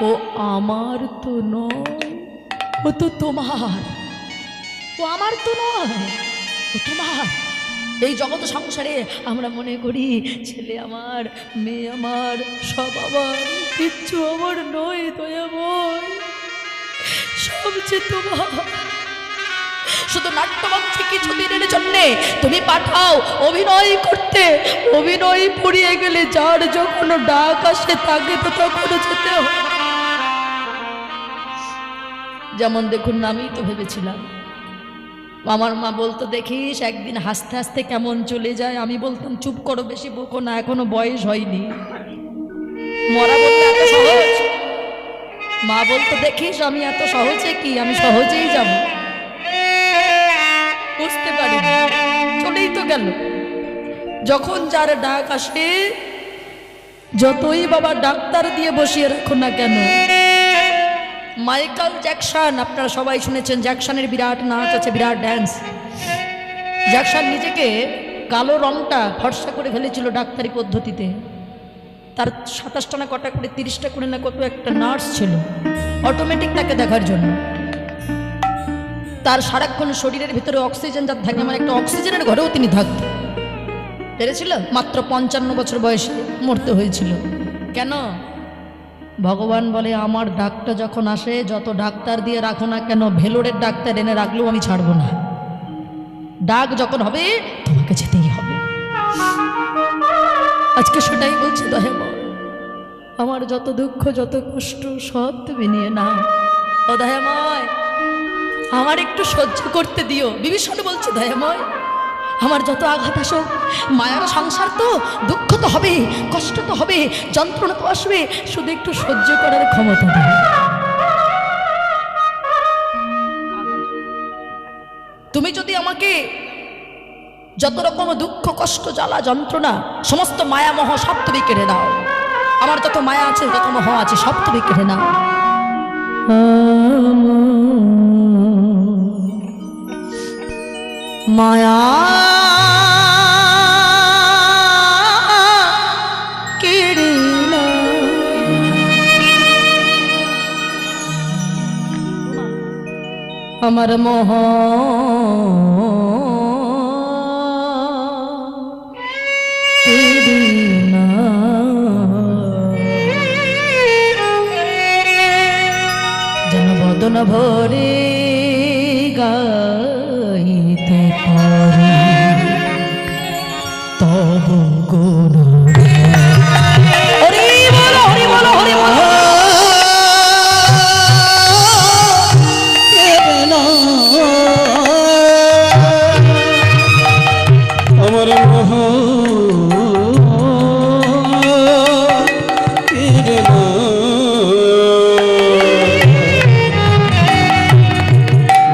ও আমার তো নয়, ও তো তোমার। ও আমার তো নয়, ও তোমার। এই জগৎ সংসারে আমরা মনে করি ছেলে আমার, মেয়ে আমার, সব আমার, কিচ্ছু আমার নয় দয়াময়, সব যে তোমার। শুধু নাট্যমঞ্চে কিছুদিনের জন্যে তুমি পাঠাও অভিনয় করতে, অভিনয় পুড়িয়ে গেলে যার যখন ডাক আসে তাকে তো তখন যেতে হয়। যেমন দেখুন, আমি তো ভেবেছিলাম, আমার মা বলতো দেখিস একদিন হাসতে হাসতে কেমন চলে যায়। আমি বলতাম চুপ করো, বেশি বকো না, এখনো বয়স হয়নি। মরা বলতে এত সহজ? মা বলতো দেখিস আমি এত সহজে কি, আমি সহজেই যাব। বুঝতে পারি চলেই তো গেল। যখন যার ডাক আসে, যতই বাবা ডাক্তার দিয়ে বসিয়ে রাখো না কেন। মাইকেল জ্যাকসন, আপনারা সবাই শুনেছেন, জ্যাকসনের বিরাট নাচ আছে, বিরাট ড্যান্স। জ্যাকসন নিজেকে কালো রংটা ফর্সা করে ফেলেছিল ডাক্তারি পদ্ধতিতে। তার 27টা না কটা করে 30টা করে না কত একটা নার্স ছিল অটোমেটিক তাকে দেখার জন্য। তার সারাক্ষণ শরীরের ভিতরে অক্সিজেন যা থাকে, মানে একটা অক্সিজেনের ঘরেও তিনি থাকতেন। পেরেছিল? মাত্র 55 বছর বয়সে মরতে হয়েছিল। কেন? ভগবান বলে আমার ডাকটা যখন আসে, যত ডাক্তার দিয়ে রাখো না কেন, ভেলোরের ডাক্তার এনে রাখলেও আমি ছাড়বো না। ডাক যখন হবে তোমাকে যেতেই হবে। আজকে সেটাই বলছি দয়াময়, আমার যত দুঃখ যত কষ্ট সব তুমি নিয়ে নাও। ও দয়াময়, আমার একটু সহ্য করতে দিও। বিভীষণ বলছে দয়াময়, আমার যত আঘাত আসুক, মায়ার সংসার তো, দুঃখ তো হবে, কষ্ট তো হবে, যন্ত্রণা তো আসবে, শুধু একটু সহ্য করার ক্ষমতা দাও। তুমি যদি আমাকে যত রকম দুঃখ কষ্ট জ্বালা যন্ত্রণা সমস্ত মায়ামোহ সব তুমি কেড়ে দাও। আমার যত মায়া আছে যত মোহ আছে সব তুমি কেড়ে নাও। মায়া কেড়ে নাও, আমার মোহ কেড়ে নাও। যেন বদন ভরে গাইতে পারি তব গুণ। হরি বল হরি বল হরি বল। আমার মোহ কেড়ে নাও,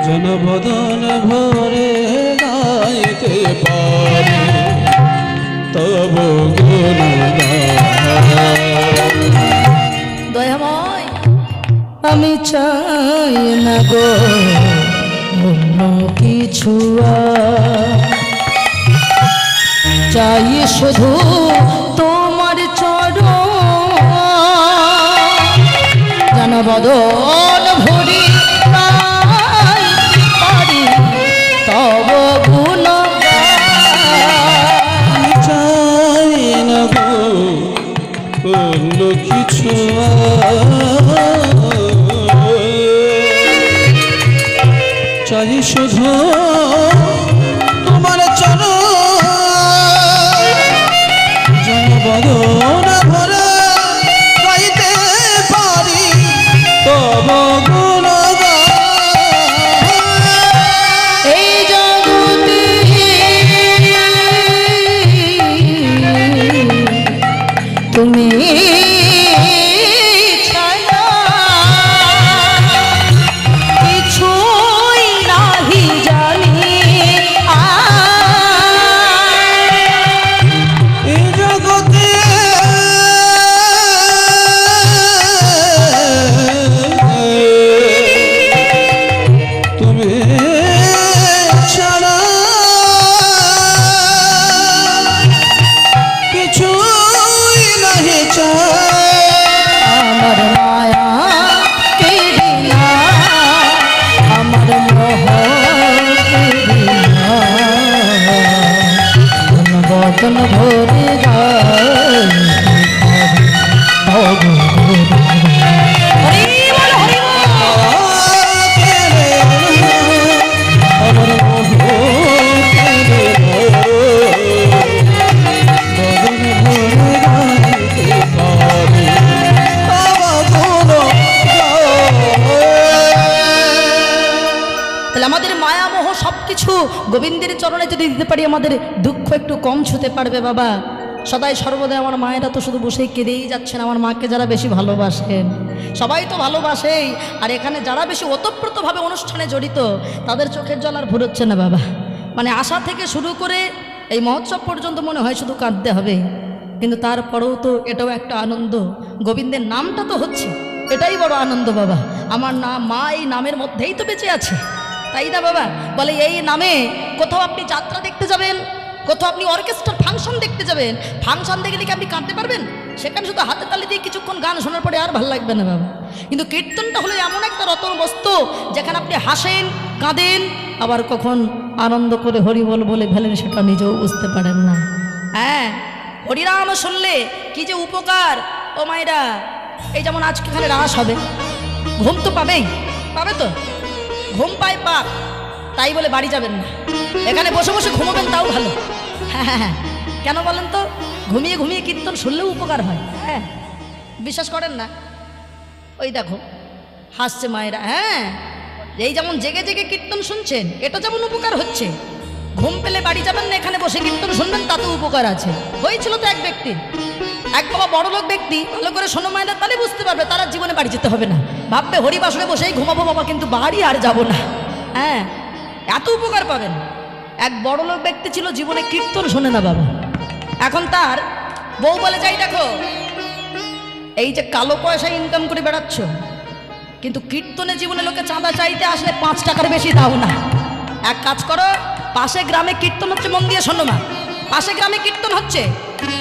জনবদন ভরে গাইতে পারি তব গুণগান। দয়াময়, আমি চাই না গো অন্য কিছু, চাই শুধু তোমার চরণ। যেন বদন ভরি পারি তব গুণগান। চাই না গো অন্য কিছু, চাই শুধু তোমার চরণ। জনবদন ভরে গাইতে পারি তব গুণগান। এই জগতে তুমি ছাড়া কিছুই নাহি যা। কিছু গোবিন্দের চরণে যদি দিতে পারি আমাদের দুঃখ একটু কম ছুতে পারবে বাবা। সদাই সর্বদাই আমার মায়েরা তো শুধু বসেই কেঁদেই যাচ্ছেন। আমার মাকে যারা বেশি ভালোবাসেন, সবাই তো ভালোবাসেই, আর এখানে যারা বেশি ওতপ্রোতভাবে অনুষ্ঠানে জড়িত তাদের চোখের জল আর ভুরোচ্ছে না বাবা। মানে আশা থেকে শুরু করে এই মহোৎসব পর্যন্ত মনে হয় শুধু কাঁদতে হবে, কিন্তু তারপরেও তো এটাও একটা আনন্দ। গোবিন্দের নামটা তো হচ্ছে, এটাই বড় আনন্দ বাবা। আমার মা এই নামের মধ্যেই তো বেঁচে আছে, তাই না বাবা? বলে এই নামে কোথাও আপনি যাত্রা দেখতে যাবেন, কোথাও আপনি অর্কেস্ট্রার ফাংশন দেখতে যাবেন, ফাংশন দেখে কি আপনি কাঁদতে পারবেন? সেখানে শুধু হাতে তালি দিয়ে কিছুক্ষণ গান শোনার পরে আর ভালো লাগবে না বাবা। কিন্তু কীর্তনটা হলো এমন একটা রতন বস্তু যেখানে আপনি হাসেন, কাঁদেন, আবার কখন আনন্দ করে হরি বল বলে ফেলেন সেটা নিজেও বুঝতে পারেন না। হ্যাঁ, হরিনাম শুনলে কি যে উপকার ও মায়েরা। এই যেমন আজকে এখানে রাস হবে, ঘুম তো পাবেই, পাবে তো, ঘুম পায় পাক, তাই বলে বাড়ি যাবেন না, এখানে বসে বসে ঘুমাবেন তাও ভালো। হ্যাঁ হ্যাঁ হ্যাঁ, কেন বলেন তো? ঘুমিয়ে ঘুমিয়ে কীর্তন শুনলেও উপকার হয়। হ্যাঁ, বিশ্বাস করেন না? ওই দেখো হাসছে মায়েরা। হ্যাঁ, এই যেমন জেগে জেগে কীর্তন শুনছেন, এটা যেমন উপকার হচ্ছে, ঘুম পেলে বাড়ি যাবেন না, এখানে বসে কীর্তন শুনবেন, তাতেও উপকার আছে। হয়েছিল তো এক ব্যক্তির, এক বাবা বড়লোক ব্যক্তি, ভালো করে শোনো মায়েরা, তাহলে বুঝতে পারবে তারা জীবনে বাড়ি যেতে হবে না, ভাববে হরিবাসরে বসেই ঘুমাবো বাবা, কিন্তু বাড়ি আর যাব না। হ্যাঁ, এত উপকার পাবেন। এক বড়লোক ব্যক্তি ছিল, জীবনে কীর্তন শোনে না বাবা। এখন তার বউ বলে, যাই দেখো এই যে কালো পয়সা ইনকাম করে বেড়াচ্ছ, কিন্তু কীর্তনে জীবনে লোকে চাঁদা চাইতে আসলে 5 টাকার বেশি দাও না। এক কাজ করো, পাশে গ্রামে কীর্তন হচ্ছে, মন দিয়ে শোনো মা, পাশে গ্রামে কীর্তন হচ্ছে,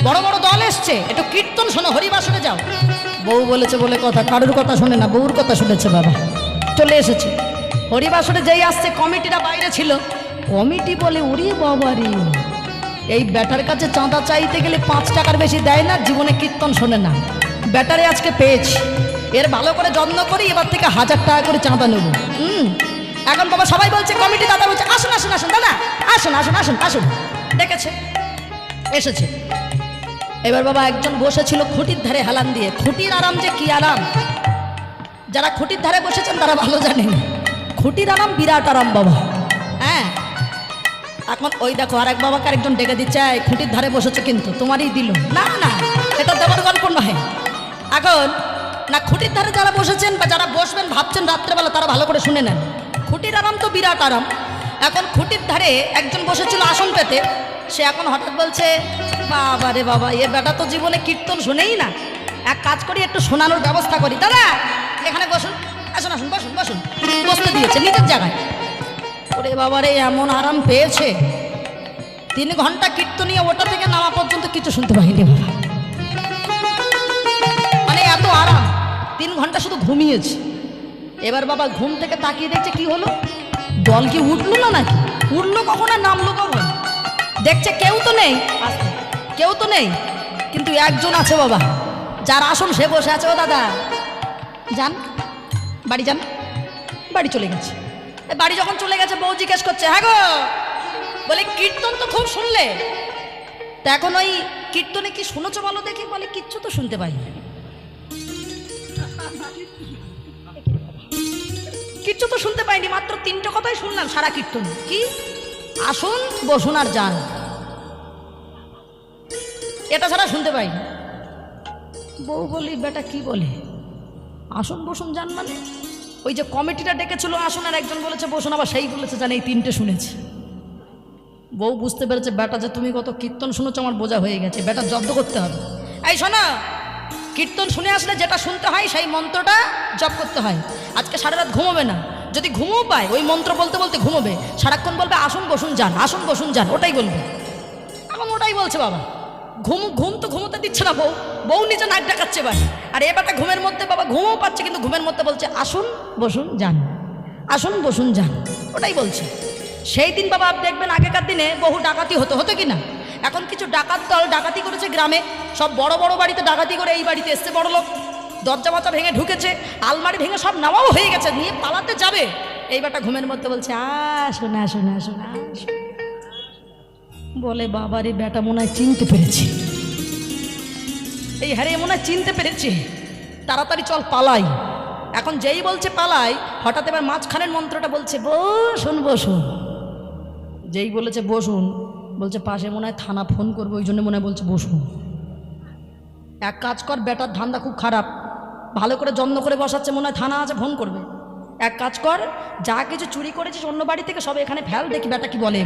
বড় বড় দল এসছে, একটু কীর্তন শোনো, হরিবাসরে যাও। বউ বলেছে বলে কথা, কারোর কথা শোনে না, বউর কথা শুনেছে বাবা, চলে এসেছে। হরিবাসরে যেই আসছে, কমিটিরা বাইরে ছিল, কমিটি বলে, ওরে বাবারে, এই ব্যাটার কাছে চাঁদা চাইতে গেলে 5 টাকার বেশি দেয় না, জীবনে কীর্তন শোনে না, ব্যাটারে আজকে পেয়েছি, এর ভালো করে যত্ন করি, এবার থেকে 1000 টাকা করে চাঁদা নেব। এখন বাবা সবাই বলছে, কমিটি দাদা বলছে, আসুন আসুন আসুন দাদা, আসুন আসুন আসুন আসুন, ডেকেছে, এসেছে। এবার বাবা একজন বসেছিল খুঁটির ধারে হেলান দিয়ে। খুঁটির আরাম যে কি আরাম, যারা খুঁটির ধারে বসেছেন তারা ভালো জানেন, খুঁটির আরাম বিরাট আরাম বাবা। হ্যাঁ, এখন ওই দেখো আরেক বাবাকে আরেকজন ডেকে দিচ্ছে, খুঁটির ধারে বসেছে কিন্তু তোমারই দিল না, না এটা দেওয়ার গল্প নয়। এখন না, খুঁটির ধারে যারা বসেছেন বা যারা বসবেন ভাবছেন রাত্রেবেলা, তারা ভালো করে শুনে নেন, খুঁটির আরাম তো বিরাট আরাম। এখন খুঁটির ধারে একজন বসেছিল আসন পেতে, সে এখন হঠাৎ বলছে, বাবা রে বাবা, এ বেটা তো জীবনে কীর্তন শুনেই না, এক কাজ করি একটু শোনানোর ব্যবস্থা করি। দাদা এখানে বসুন, আসুন আসুন বসুন বসুন, বসতে দিয়েছে নিজের জায়গায়। ওরে বাবা রে, এমন আরাম পেয়েছে, 3 ঘন্টা কীর্তনীয় ওটা থেকে নামা পর্যন্ত কিছু শুনতে পাইনি বাবা, মানে এত আরাম, 3 ঘন্টা শুধু ঘুমিয়েছে। এবার বাবা ঘুম থেকে তাকিয়ে দেখছে, কি হলো, দল কি উঠলো না নাকি, উঠলো কখন আর নামলো কখন, দেখছে কেউ তো নেই, কেউ তো নেই, কিন্তু একজন আছে বাবা, যার আসন সে বসে আছে। ও দাদা যান, বাড়ি যান। বাড়ি চলে গেছে। বাড়ি যখন চলে গেছে, বউ জিজ্ঞেস করছে, হ্যাঁ গো, বলে কীর্তন তো খুব শুনলে, তা এখন ওই কীর্তনে কি শুনেছো বলো দেখি? বলে কিচ্ছু তো শুনতে পাই, কিচ্ছু তো শুনতে পাইনি, মাত্র 3টে কথাই শুনলাম সারা কীর্তন। কি? আসুন বসুন আর যান, এটা ছাড়া শুনতে পাইনি। বউ বলি, বেটা কি বলে আসুন বসুন যান, মানে ওই যে কমিটিটা ডেকেছিল আসুন, আর একজন বলেছে বসুন, আবার সেই বলেছে জানে, এই 3টে শুনেছে। বউ বুঝতে পেরেছে, বেটা যে তুমি কত কীর্তন শুনেছো আমার বোঝা হয়ে গেছে, বেটা জব্দ করতে হবে। এই শোনো, কীর্তন শুনে আসলে যেটা শুনতে হয় সেই মন্ত্রটা জপ করতে হয়। আজকে সারা রাত ঘুমোবে না, যদি ঘুমও পায় ওই মন্ত্র বলতে বলতে ঘুমোবে, সারাক্ষণ বলবে আসুন বসুন যান, আসুন বসুন যান, ওটাই বলবে। এখন ওটাই বলছে বাবা, ঘুম তো ঘুমোতে দিচ্ছে না বউ নিজে নাক ডাকাচ্ছে বাড়ি, আর এবারটা ঘুমের মধ্যে বাবা ঘুমও পাচ্ছে, কিন্তু ঘুমের মধ্যে বলছে আসুন বসুন যান, আসুন বসুন যান, ওটাই বলছে। সেই দিন বাবা দেখবেন, আগেকার দিনে বহু ডাকাতি হতো কি না, এখন কিছু ডাকাত দল ডাকাতি করেছে গ্রামে, সব বড় বড় বাড়িতে ডাকাতি করে এই বাড়িতে এসছে বড় লোক, দরজা বাচ্চা ভেঙে ঢুকেছে, আলমারি ভেঙে সব নামাও হয়ে গেছে, নিয়ে পালাতে যাবে, এইবারটা ঘুমের মধ্যে বলছে আসুন আসুন আসুন আসুন। বলে বাবারে, বেটা মনে হয় চিনতে পেরেছি, এই হারে মনে হয় চিনতে পেরেছি, তাড়াতাড়ি চল পালাই। এখন যেই বলছে পালাই, হঠাৎ এবার মাঝখানের মন্ত্রটা বলছে বসুন বসুন। যেই বলেছে বসুন, বলছে পাশে মনে হয় থানা ফোন করবো, ওই জন্য মনে হয় বলছে বসুন। এক কাজ কর, বেটার ধান্দা খুব খারাপ, ভালো করে যত্ন করে বসাচ্ছে, মনে হয় থানা আছে ফোন করবে। এক কাজ কর, যা কিছু চুরি করেছিস অন্য বাড়ি থেকে সব এখানে ফেল, দেখি বেটা কি বলে।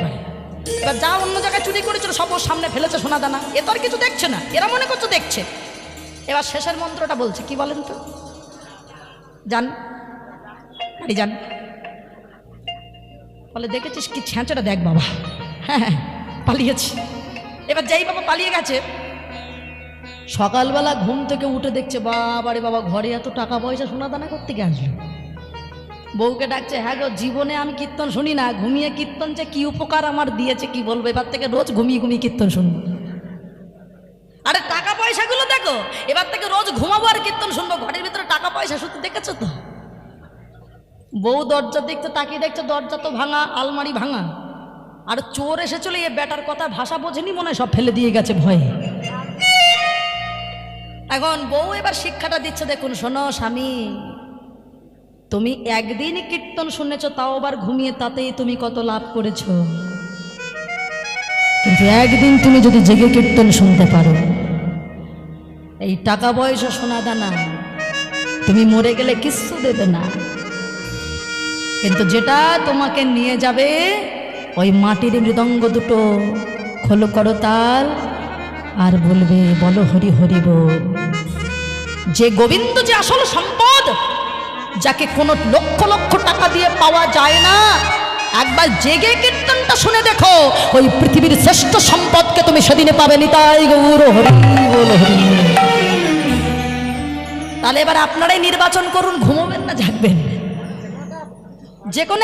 এবার যা অন্য জায়গায় চুরি করেছিল সব ওর সামনে ফেলেছে সোনা দানা, এ তো আর কিছু দেখছে না, এরা মনে করছে দেখছে। এবার শেষের মন্ত্রটা বলছে, কি বলেন তো? যান বাড়ি যান। বলে দেখেছিস কি ছ্যাঁচটা, দেখ বাবা, হ্যাঁ হ্যাঁ পালিয়েছি। এবার যেই বাবা পালিয়ে গেছে, সকালবেলা ঘুম থেকে উঠে দেখছে বাবারে বাবা, ঘরে এত টাকা পয়সা সোনা দানা করতে গিয়ে আসলো। বউকে ডাকছে, হ্যাঁ গো, জীবনে আমি কীর্তন শুনি না, ঘুমিয়ে কীর্তন যে কি উপকার আমার দিয়েছে কি বলবো, এবার থেকে রোজ ঘুমিয়ে ঘুমিয়ে কীর্তন শুনবো। আরে টাকা পয়সাগুলো দেখো, এবার থেকে রোজ ঘুমাবো আর কীর্তন শুনবো, ঘরের ভিতরে টাকা পয়সা শুধু দেখেছো তো। বউ দরজার দিকতে তাকিয়ে দেখছে, দরজা তো ভাঙা, আলমারি ভাঙা, আর চোর এসেছিল, এ বেটার কথা ভাষা বোঝেনি, মনে হয় সব ফেলে দিয়ে গেছে ভয়ে। এখন বউ এবার শিক্ষাটা দিচ্ছে, দেখুন শোনো স্বামী, তুমি একদিনই কীর্তন শুনেছ, তাও আবার ঘুমিয়ে, তাতেই তুমি কত লাভ করেছো। কিন্তু একদিন তুমি যদি জেগে কীর্তন শুনতে পারো, এই টাকা পয়সা সোনা দানা তুমি মরে গেলে কিচ্ছু দেবে না, কিন্তু যেটা তোমাকে নিয়ে যাবে ওই মাটির মৃদঙ্গ দুটো, খোলো করো তাল আর বলবে বলো হরি হরি বল। যে গোবিন্দ যে আসল সম্পদ, যাকে কোনো লক্ষ লক্ষ টাকা দিয়ে পাওয়া যায় না, একবার জেগে কীর্তনটা শুনে দেখো, ওই পৃথিবীর শ্রেষ্ঠ সম্পদকে তুমি সেদিনে পাবে। নিতাই গৌর হরি বল হরি। তাহলে এবার আপনারাই নির্বাচন করুন, ঘুমোবেন না জাগবেন। যে কোনো